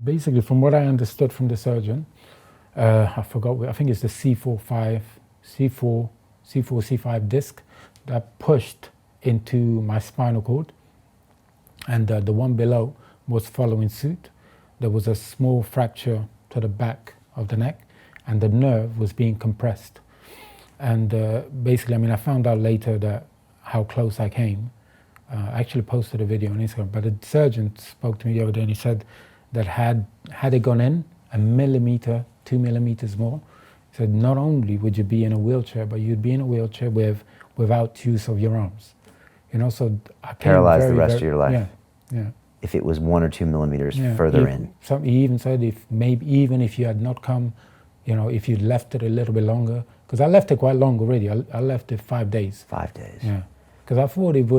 basically, from what I understood from the surgeon, I forgot, I think it's the C4, C5 disc that pushed into my spinal cord, and the one below was following suit. There was a small fracture to the back of the neck, and the nerve was being compressed. And basically, I mean, I found out later that how close I came. I actually posted a video on Instagram, but the surgeon spoke to me the other day, and he said that had it gone in a millimeter, 2 millimeters more, he said not only would you be in a wheelchair, but you'd be in a wheelchair without use of your arms. You know, so I paralyzed the rest of your life. Yeah, yeah. If it was 1 or 2 millimeters further in. He even said even if you had not come, you know, if you'd left it a little bit longer, because I left it quite long already. I left it 5 days. 5 days. Yeah, because I thought it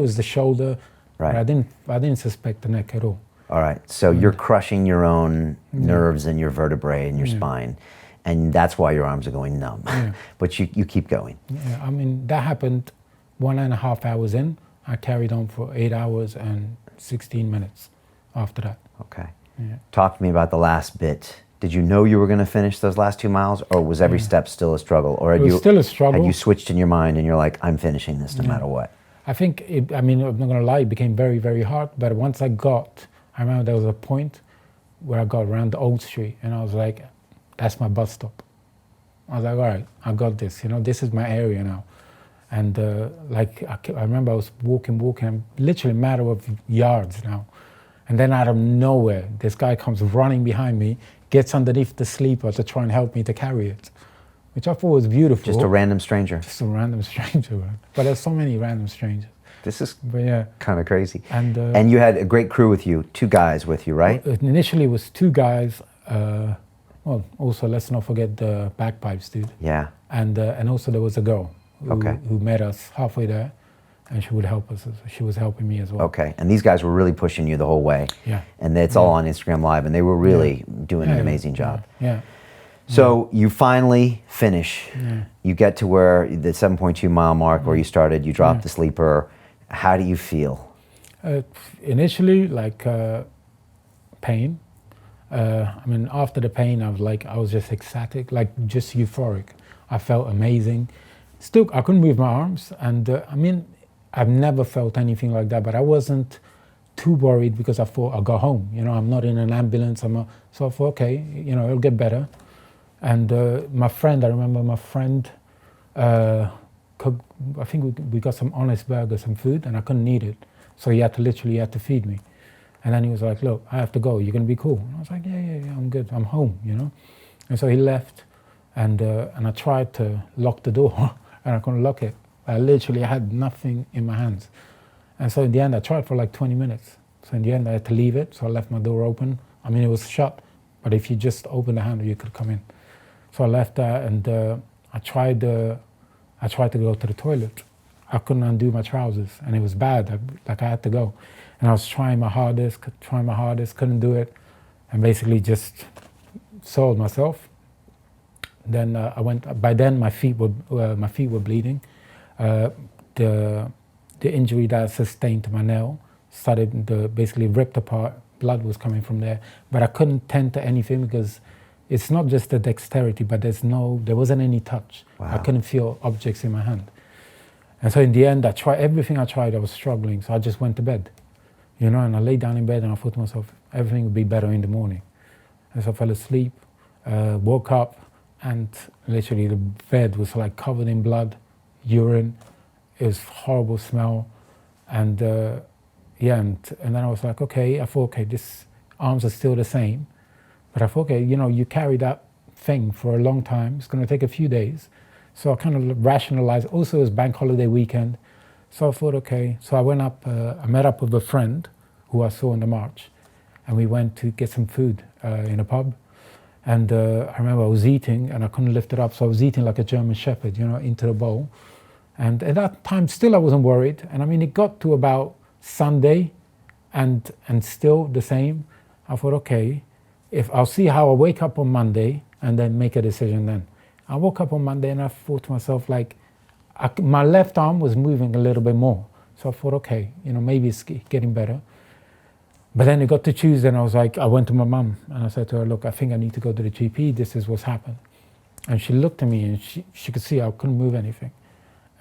was the shoulder, right. But I didn't suspect the neck at all. All right, so you're crushing your own nerves and your vertebrae and your spine, and that's why your arms are going numb. Yeah. But you keep going. Yeah, I mean, that happened 1.5 hours in. I carried on for 8 hours and 16 minutes after that. Okay. Yeah. Talk to me about the last bit. Did you know you were going to finish those last 2 miles, or was every step still a struggle? Or it was still a struggle. Had you switched in your mind and you're like, I'm finishing this no matter what? I think, I mean, I'm not going to lie, it became very, very hard. But once I remember there was a point where I got around the Old Street, and I was like, that's my bus stop. I was like, all right, I got this. You know, this is my area now. And I remember I was walking, literally a matter of yards now. And then out of nowhere, this guy comes running behind me, gets underneath the sleeper to try and help me to carry it, which I thought was beautiful. Just a random stranger. Just a random stranger. But there's so many random strangers. This is yeah, kind of crazy. And you had a great crew with you, 2 guys with you, right? Initially it was 2 guys. Well, also let's not forget the bagpipes dude. Yeah. And also there was a girl who met us halfway there, and she would help us. She was helping me as well. Okay, and these guys were really pushing you the whole way. Yeah. And it's all on Instagram Live, and they were really doing an amazing job. Yeah. So you finally finish. Yeah. You get to where the 7.2 mile mark where you started, you drop the sleeper. How do you feel? Initially, like pain. I mean, after the pain, I was just ecstatic, like just euphoric. I felt amazing. Still, I couldn't move my arms, and I mean, I've never felt anything like that, but I wasn't too worried because I thought I'll go home. You know, I'm not in an ambulance. So I thought, okay, you know, it'll get better. And my friend, I remember my friend cooked, I think we got some honest burgers, some food, and I couldn't eat it. So he had to feed me. And then he was like, look, I have to go. You're going to be cool? And I was like, yeah, I'm good. I'm home, you know. And so he left, and I tried to lock the door, and I couldn't lock it. I literally had nothing in my hands. And so in the end, I tried for like 20 minutes. So in the end, I had to leave it. So I left my door open. I mean, it was shut, but if you just open the handle, you could come in. So I left that, and I tried to go to the toilet. I couldn't undo my trousers, and it was bad. I had to go. And I was trying my hardest, couldn't do it, and basically just soiled myself. Then I went. By then, my feet were bleeding. The injury that I sustained to my nail started to basically ripped apart. Blood was coming from there, but I couldn't tend to anything because it's not just the dexterity, but there wasn't any touch. Wow. I couldn't feel objects in my hand. And so in the end, I tried everything I tried. I was struggling, so I just went to bed. You know, and I lay down in bed and I thought to myself, everything will be better in the morning. And so I fell asleep, woke up, and literally the bed was like covered in blood, urine. It was horrible smell. And and then I was like, okay, I thought, okay, this arms are still the same. But I thought, okay, you know, you carry that thing for a long time. It's going to take a few days. So I kind of rationalized. Also, it was bank holiday weekend. So I thought, okay. So I went up, I met up with a friend who I saw in the march, and we went to get some food in a pub. And I remember I was eating, and I couldn't lift it up. So I was eating like a German shepherd, you know, into the bowl. And at that time, still I wasn't worried. And I mean, it got to about Sunday, and still the same. I thought, okay, if I'll see how I wake up on Monday, and then make a decision then. I woke up on Monday, and I thought to myself, like, my left arm was moving a little bit more. So I thought, okay, you know, maybe it's getting better. But then it got to Tuesday, and I was like, I went to my mum, and I said to her, look, I think I need to go to the GP. This is what's happened. And she looked at me, and she could see I couldn't move anything.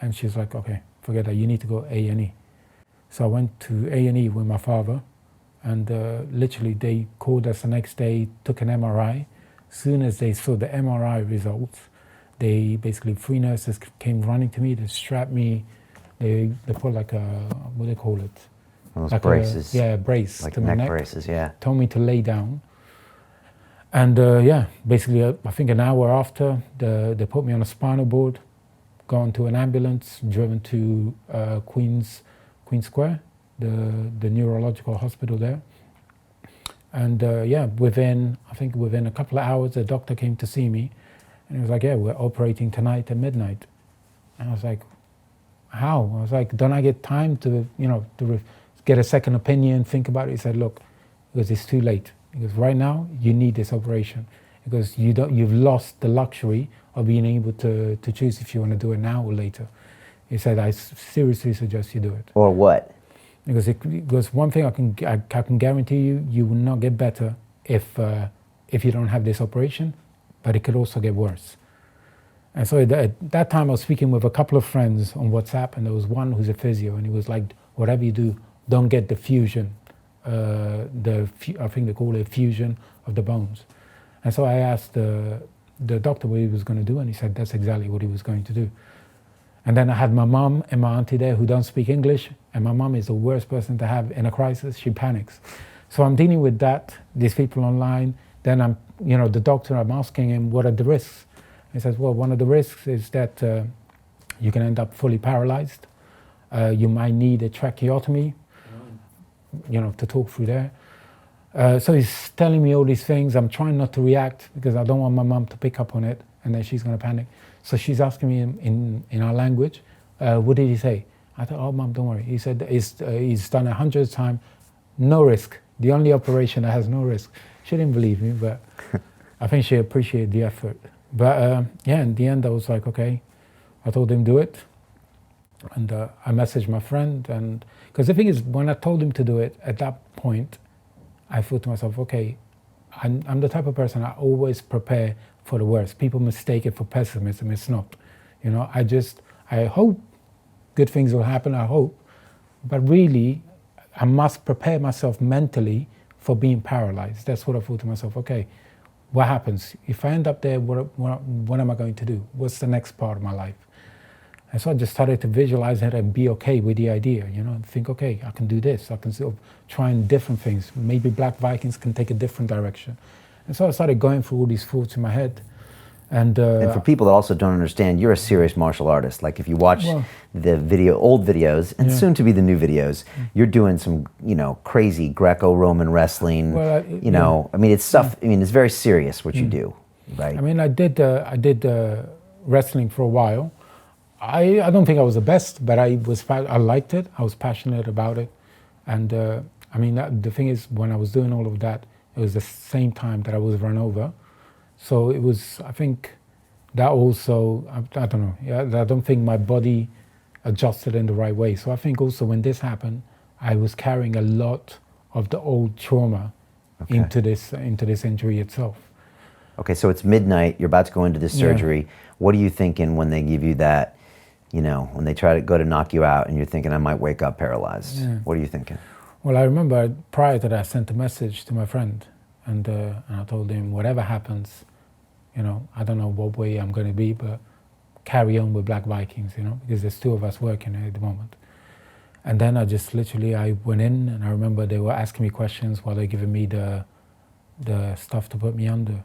And she's like, okay, forget that, you need to go A&E. So I went to A&E with my father, and literally they called us the next day, took an MRI. As soon as they saw the MRI results, they basically, 3 nurses came running to me, they strapped me, they put like a, what do they call it? Those like braces. A brace like to my neck neck. braces, yeah. Told me to lay down. And yeah, basically, I think an hour after, they put me on a spinal board, gone to an ambulance, driven to Queen's Square, the neurological hospital there. And yeah, within a couple of hours, the doctor came to see me, and he was like, yeah, we're operating tonight at midnight. And I was like, how? I was like, don't I get time to, get a second opinion, think about it? He said, look, because it's too late. Because right now, you need this operation. Because you've lost the luxury of being able to choose if you want to do it now or later. He said, I seriously suggest you do it. Or what? Because one thing I can guarantee you, you will not get better if you don't have this operation, but it could also get worse. And so at that time I was speaking with a couple of friends on WhatsApp, and there was one who's a physio, and he was like, whatever you do, don't get the fusion, I think they call it fusion of the bones. And so I asked the doctor what he was going to do, and he said that's exactly what he was going to do. And then I had my mom and my auntie there who don't speak English, and my mom is the worst person to have in a crisis. She panics. So I'm dealing with that, these people online. Then I'm, the doctor, I'm asking him, what are the risks? He says, well, one of the risks is that you can end up fully paralyzed. You might need a tracheotomy, to talk through there. So he's telling me all these things. I'm trying not to react because I don't want my mom to pick up on it, and then she's going to panic. So she's asking me in our language, what did he say? I thought, oh, Mom, don't worry. He said he's done 100 times, no risk. The only operation that has no risk. She didn't believe me, but I think she appreciated the effort. But yeah, in the end, I was like, okay. I told him do it. And I messaged my friend. And because the thing is, when I told him to do it, at that point, I thought to myself, okay, I'm the type of person, I always prepare for the worst. People mistake it for pessimism. It's not. I hope good things will happen, I hope. But really, I must prepare myself mentally for being paralyzed. That's what I thought to myself, okay, what happens? If I end up there, what am I going to do? What's the next part of my life? And so I just started to visualize it and be okay with the idea, and think, okay, I can do this. I can sort of try different things. Maybe Black Vikings can take a different direction. And so I started going through all these thoughts in my head. And for people that also don't understand, you're a serious martial artist. Like if you watch the old videos, and soon to be the new videos, you're doing some, crazy Greco-Roman wrestling. Well, I mean, it's stuff. I mean, it's very serious what you do, right? I mean, I did wrestling for a while. I don't think I was the best, but I liked it. I was passionate about it, and I mean, the thing is, when I was doing all of that, it was the same time that I was run over. So it was, I think, that also, I don't know, I don't think my body adjusted in the right way. So I think also when this happened, I was carrying a lot of the old trauma into this injury itself. Okay, so it's midnight, you're about to go into this surgery. What are you thinking when they give you that, when they try to go to knock you out and you're thinking, I might wake up paralyzed? Yeah. What are you thinking? Well, I remember prior to that, I sent a message to my friend, and I told him, whatever happens, I don't know what way I'm going to be, but carry on with Black Vikings, because there's 2 of us working at the moment. And then I went in, and I remember they were asking me questions while they're giving me the stuff to put me under.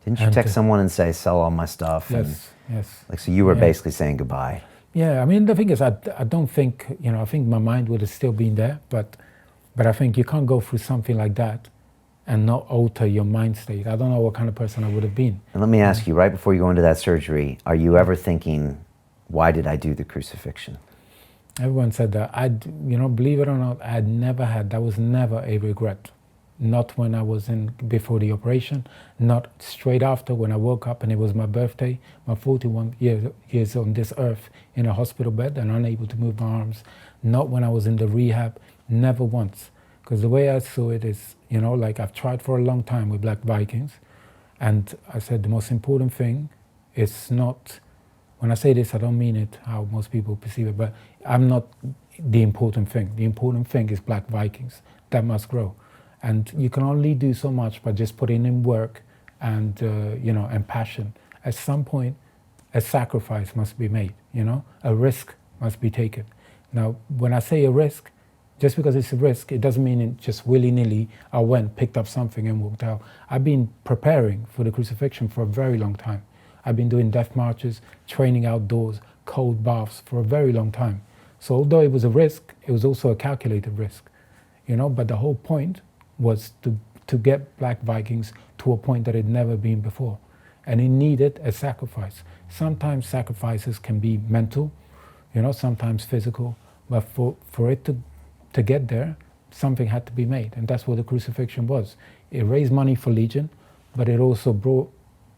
Didn't you text someone and say, sell all my stuff? Yes. Like, so you were basically saying goodbye. Yeah, I mean, the thing is, I don't think, I think my mind would have still been there, but I think you can't go through something like that and not alter your mind state. I don't know what kind of person I would have been. And let me ask you, right before you go into that surgery, are you ever thinking, why did I do the crucifixion? Everyone said that. Believe it or not, that was never a regret. Not when I was before the operation, not straight after when I woke up and it was my birthday, my 41 years on this earth in a hospital bed and unable to move my arms. Not when I was in the rehab, never once. Because the way I saw it is, you know, like I've tried for a long time with Black Vikings, and I said the most important thing is not, when I say this, I don't mean it how most people perceive it, but I'm not the important thing. The important thing is Black Vikings. That must grow. And you can only do so much by just putting in work and, you know, and passion. At some point, a sacrifice must be made, you know? A risk must be taken. Now, when I say a risk, just because it's a risk, it doesn't mean it just willy-nilly I went, picked up something and walked out. I've been preparing for the crucifixion for a very long time. I've been doing death marches, training outdoors, cold baths for a very long time. So although it was a risk, it was also a calculated risk, you know, but the whole point was to get Black Vikings to a point that had never been before. And it needed a sacrifice. Sometimes sacrifices can be mental, you know, sometimes physical, but for it to get there, something had to be made. And that's what the crucifixion was. It raised money for Legion, but it also brought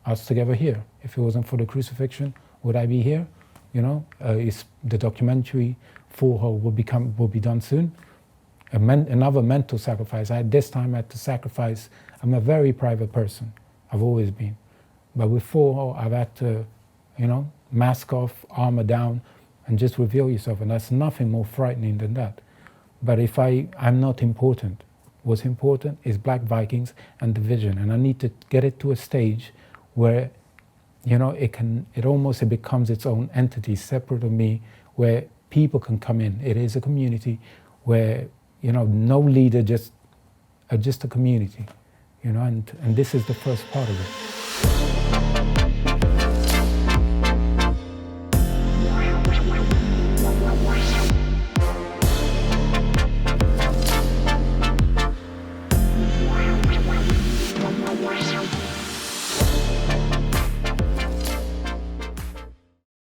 us together here. If it wasn't for the crucifixion, would I be here? You know, is the documentary Full Hole will be done soon. Another mental sacrifice. This time I had to sacrifice. I'm a very private person. I've always been. But with Full Hole, I've had to, you know, mask off, armor down, and just reveal yourself. And that's nothing more frightening than that. But if I'm not important. What's important is Black Vikings and the vision. And I need to get it to a stage where, you know, it becomes its own entity, separate of me, where people can come in. It is a community where, you know, no leader, just a community, you know, and this is the first part of it.